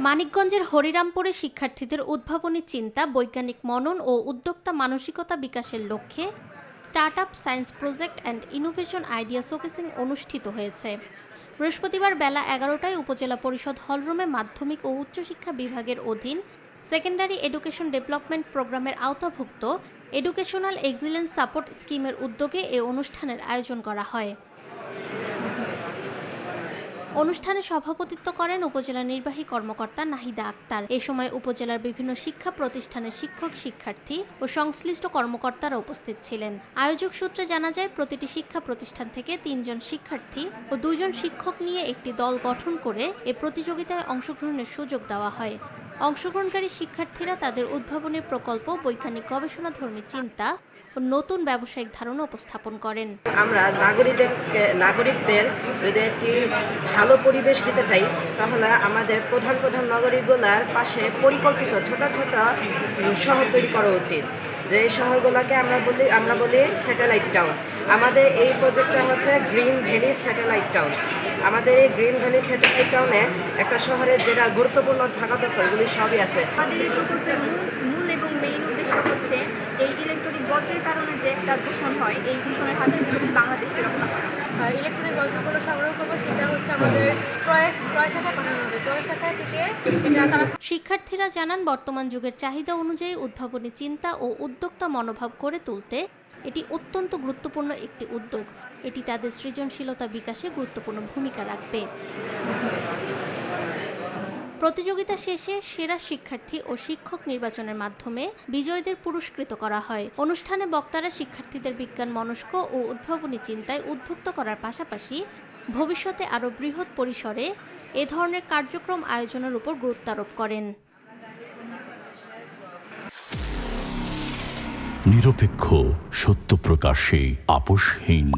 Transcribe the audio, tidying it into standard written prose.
মানিকগঞ্জের হরিরামপুরে শিক্ষার্থীদের উদ্ভাবনী চিন্তা, বৈজ্ঞানিক মনন ও উদ্যোক্তা মানসিকতা বিকাশের লক্ষ্যে startup science project and innovation idea showcasing অনুষ্ঠিত হয়েছে। বৃহস্পতিবার বেলা 11টায় উপজেলা পরিষদ হলরুমে মাধ্যমিক ও উচ্চশিক্ষা বিভাগের অধীন সেকেন্ডারি এডুকেশন ডেভেলপমেন্ট প্রোগ্রামের আওতাভুক্ত এডুকেশনাল এক্সিলেন্স সাপোর্ট স্কিমের উদ্যোগে এ অনুষ্ঠানের আয়োজন করা হয়। অনুষ্ঠানে সভাপতিত্ব করেন উপজেলা নির্বাহী কর্মকর্তা নাহিদা আক্তার। এ সময় উপজেলার বিভিন্ন শিক্ষা প্রতিষ্ঠানের শিক্ষক, শিক্ষার্থী ও সংশ্লিষ্ট কর্মকর্তারা উপস্থিত ছিলেন। আয়োজক সূত্রে জানা যায়, প্রতিটি শিক্ষা প্রতিষ্ঠান থেকে 3 জন শিক্ষার্থী ও 2 জন শিক্ষক নিয়ে একটি দল গঠন করে এ প্রতিযোগিতায় অংশগ্রহণের সুযোগ দেওয়া হয়। অংশগ্রহণকারী শিক্ষার্থীরা তাদের উদ্ভাবনী প্রকল্প, বৈজ্ঞানিক গবেষণাধর্মী চিন্তা ও নতুন ব্যবসায়িক ধারণা উপস্থাপন করেন। আমরা নাগরিকদের যদি একটি ভালো পরিবেশ দিতে চাই, তাহলে আমাদের প্রধান নগরীগুলোর পাশে পরিকল্পিত ছোট ছোট শহর তৈরি করা উচিত। যে এই শহরগুলোকে আমরা বলি স্যাটেলাইট টাউন। আমাদের এই প্রজেক্টটা হচ্ছে গ্রিন ভ্যালি স্যাটেলাইট টাউন। আমাদের এই গ্রিন ভ্যালি স্যাটেলাইট টাউনে একটা শহরের যেটা গুরুত্বপূর্ণ থাকা দরকার, এগুলি সবই আছে। আমাদের এই প্রকল্পের মূল এবং মেইন উদ্দেশ্য হচ্ছে এই ইলেকট্রনিক বর্জ্যের কারণে যে একটা দূষণ হয়, এই দূষণের হাত থেকে হচ্ছে বাংলাদেশকে রক্ষা করা। ইলেকট্রনিক বর্জ্যগুলো সংগ্রহ করবো, সেটা হচ্ছে আমাদের ক্রয় শাখায় পাঠানো হবে। ক্রয় শাখা থেকে শিক্ষার্থীরা জানান, বর্তমান যুগের চাহিদা অনুযায়ী উদ্ভাবনী চিন্তা ও উদ্যোক্তা মনোভাব গড়ে তুলতে এটি অত্যন্ত গুরুত্বপূর্ণ একটি উদ্যোগ। এটি তাদের সৃজনশীলতা বিকাশে গুরুত্বপূর্ণ ভূমিকা রাখবে। প্রতিযোগিতা শেষে সেরা শিক্ষার্থী ও শিক্ষক নির্বাচনের মাধ্যমে বিজয়ীদের পুরস্কৃত করা হয়। অনুষ্ঠানে বক্তারা শিক্ষার্থীদের বিজ্ঞান মনস্ক ও উদ্ভাবনী চিন্তায় উদ্বুদ্ধ করার পাশাপাশি ভবিষ্যতে আরও বৃহৎ পরিসরে এ ধরনের কার্যক্রম আয়োজনের উপর গুরুত্ব আরোপ করেন। নিরপেক্ষ, সত্য প্রকাশে আপোষহীন।